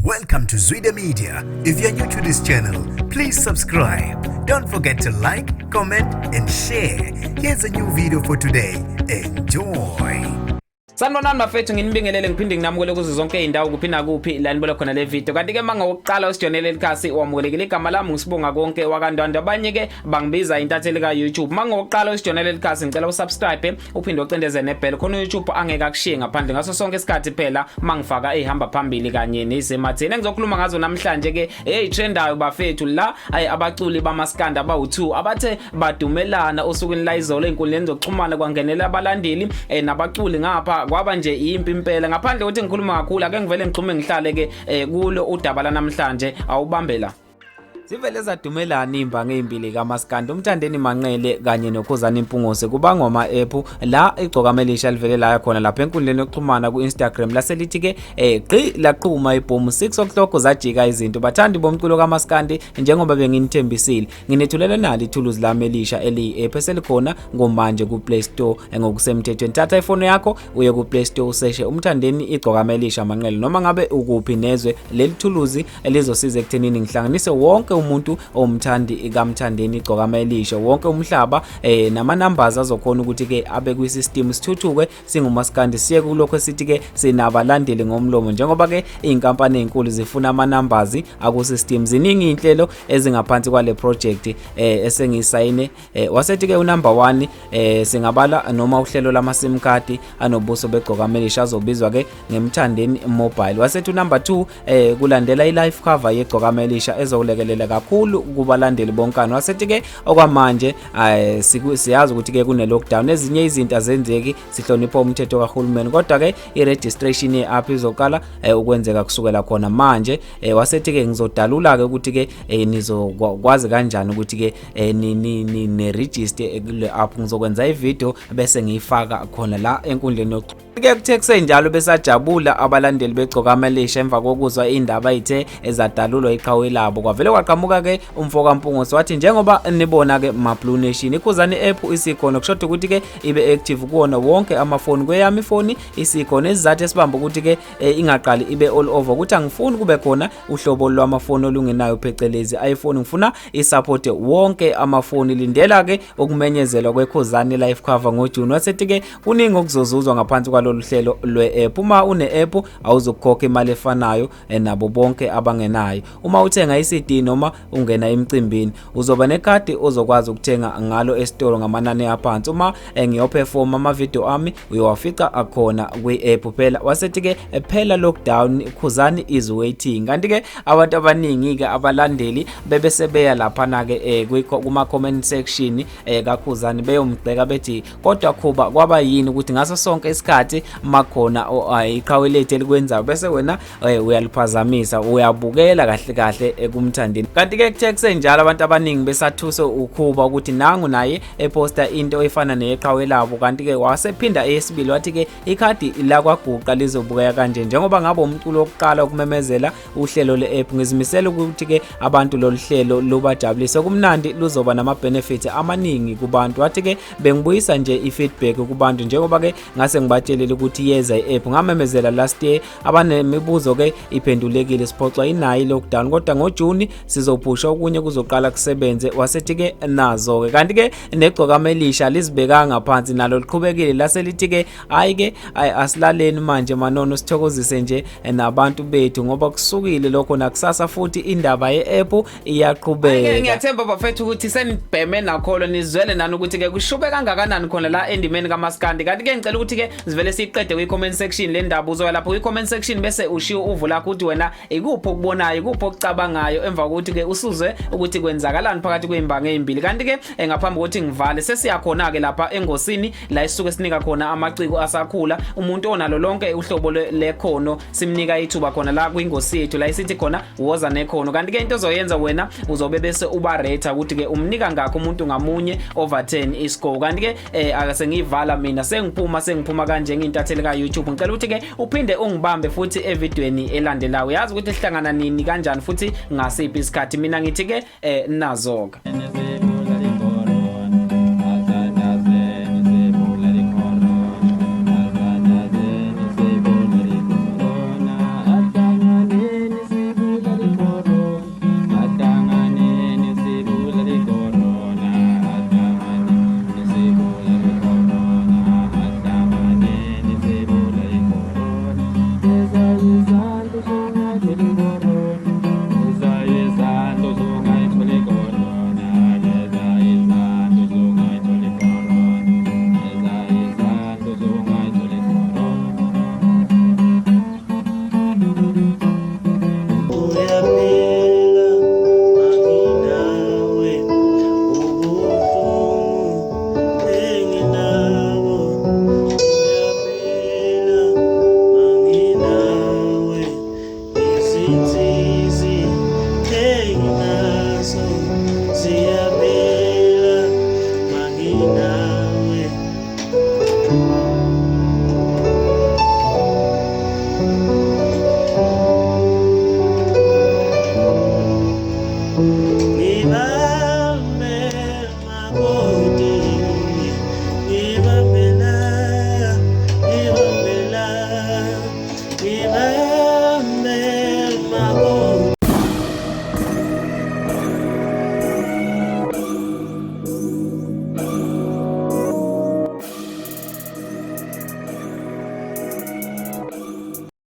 Welcome to Zwida Media. If you're new to this channel, please subscribe. Don't forget to like, comment and share. Here's a new video for today. Enjoy. Sanibonani bafethu, nginibingelele ngiphinde nginamukele kuzo zonke izindawo kuphi na kuphi la nibola khona le video. Kanti ke manga wokuqala usijonele likhasi wamukelekile igama lami ngisibonga konke wakandwanda, abanye ke bangibiza intatheli ka YouTube. Manga wokuqala usijonele likhasi ngicela usubscribe uphinde ucindeze nebell khona YouTube angeke akushiye ngaphandle ngaso sonke isikhathi phela mangifaka ehamba phambili kanye nezematheni engizokhuluma ngazo namhlanje ke trendayo bafethu la abaculi bamaskanda abawu2 abathe badumelana osukwini la izolo einkundleni zokuxhumana kwangenela abalandeli nabaculi ngapha kwaba nje impi impela. Ngaphandle ukuthi ngikhuluma kakhulu ake ngivele ngixhume ngihlale ke kulo udaba la namhlanje awubambela. Sivele zadumelana imba ngeimbili kaMaskandi uMthandeni Manqele kanye noKhuzani Mpungose kubangwa ama-app la igcokamelisha livele la khona lapha enkundleni yokuxhumana ku-Instagram laselithi ke gqi laqhuma ibhomu 6 o'clock zajika izinto. Bathandi bomculo kaMaskandi njengoba benginithembisile nginethulela nalo ithuluzi lami elisha eliyi-app eselikhona ngomanje ku-Play Store ngokusemthethweni. Thatha ifoni yakho uye ku-Play Store useshe uMthandeni igcokamelisha Manqele noma ngabe ukuphi nezwe leli thuluzi elizosiza ekuthenini ngihlanganise wonke umuntu omthandi kaMthandeni igcokamelisha wonke umhlaba nama numbers azokhona ukuthi ke abe kwi system sithuthuke singuMaskandi siye kulokho esithi ke sinabalandeli ngomlomo njengoba ke inkampani ezinkulu zifuna ama numbers aku system. Ziningi inhlelo ezingaphansi kwale project esengisayine wasethi ke unumber 1 singabala noma uhlelo lama sim card anobuso begcokamelisha azobizwa ke ngeMthandeni mobile. Wasethi unumber 2 kulandela i-life cover yegcokamelisha ezokulekelela kakhulu kubalandeli bonkana. Wasethi ke okwamanje siyazi ukuthi ke kune lockdown ezinye izinto azenzeki sihlonipha umthetho kaHulumeni kodwa ke i-registration ye-app izoqala ukwenzeka kusukela khona manje. Wasethi ke ngizodalula ke ukuthi ke nizokwazi kanjani ukuthi ke ni register kule app. Ngizokwenza ivideo bese ngiyifaka khona la enkundleni ke kuthe njalo besajabula abalandeli begcokamelisha emva kokuzwa indaba ithe ezadalulwa iqhawe labo. Kwavele kwaqhamuka ke umfoka Mpungose wathi njengoba nibona ke maBlue Nation iKhuzani app isikhona kushoda ukuthi ke ibe active kuona wonke amafoni. Kweyami ifoni isikhona isizathu esibamba ukuthi ke ingaqali ibe all over ukuthi angifuni kube khona uhlobo lwamafoni olungenayo phecelezi iPhone. Ngifuna isupport wonke amafoni. Lindela ke ukumenyezelwa kweKhuzani life cover ngoJune. Wasethi ke kuningi okuzozuzwa ngaphansi kwalolu hlelo lwe-app. Uma une-app awuzokhokha imali efanayo nabo bonke abangenayo. Uma uthenga iCD noma ungena emcimbini uzoba nekhadi ozokwazi ukuthenga ngalo esitolo ngamanani aphansi. Uma ngiyoperform ama video ami uyowafica akhona kwi-app phela. Wasethi ke phela lockdown Khuzani is waiting. Kanti ke abantu abaningi ke abalandeli bebese beya lapha na ke kuma comment section kaKhuzani beyomgceka bethi kodwa khuba kwaba yini ukuthi ngaso sonke isikhathi makhona iqhawe lethu elikwenzayo bese wena uyaliphazamisa uyabukela kahle kahle kuMthandeni. Kanti ke kuthe kusenjalo abantu abaningi besathuse ukhuba ukuthi nangu naye eposta into efana neqhawe labo. Kanti ke wasephinda eyesibili wathi ke ikhadi la kwaGuqa lizobukeka kanje njengoba ngabe umculo wokuqala ukumemezela uhlelo le-app. Ngizimisela ukuthi ke abantu lolu hlelo lubajabulise kumnandi luzoba nama benefits amaningi kubantu. Wathi ke bengibuyisa nje ifeedback kubantu njengoba ke ngase ngibatshelile ukuthi yeza i-app ngamemezela last year abanemibuzo ke iphendulekile siphoxwa inayo lockdown kodwa ngoJune sizophusha okunye kuzoqala kusebenze. Wasethi ke nazo ke kanti ke negcokamelisha lizibekanga phansi nalo liqhubekile laselithi ke hayi ke asilaleni manje manono sithokozise nje nabantu bethu ngoba kusukile lokho nakusasa futhi indaba ye-app iyaqhubeka. Ngiyathemba bafethu ukuthi senibheme nakholo nizwele nani ukuthi ke kushube kangakanani khona la endimeni kaMaskandi. Kanti ke ngicela ukuthi ke sivele siqede kwi-comment section le ndaba uzoya lapho kwi-comment section bese ushiya uvu lakho ukuthi wena ikuphi okubonayo ikuphi okucabangayo emva kokuthi ke usuzwe ukuthi kwenzakalani phakathi kweimbanga ezimbili. Kanti ke ngaphambi kokuthi ngivale sesiyakhona ke lapha engosini la isuke sinika khona amaciko asakhula. Umuntu onalo lonke uhlobo lekhono simnika ithuba khona la kwingosi yethu la isithi khona woza nekhono. Kanti ke into ozoyenza wena uzobe bese uba rate ukuthi ke umnika ngakho umuntu ngamunye over 10 iscore. Kanti ke akasengivala mina sengiphuma kanje ngintatheli ka YouTube. Ngicela ukuthi ke uphinde ungibambe futhi evidweni elandelayo. Yazi ukuthi sihlangana nini kanjani futhi ngasiphi isikhathi. Mina ngithi ke nazoka inzizi enginazo ziyaphela manginawe. Ngibambe makoti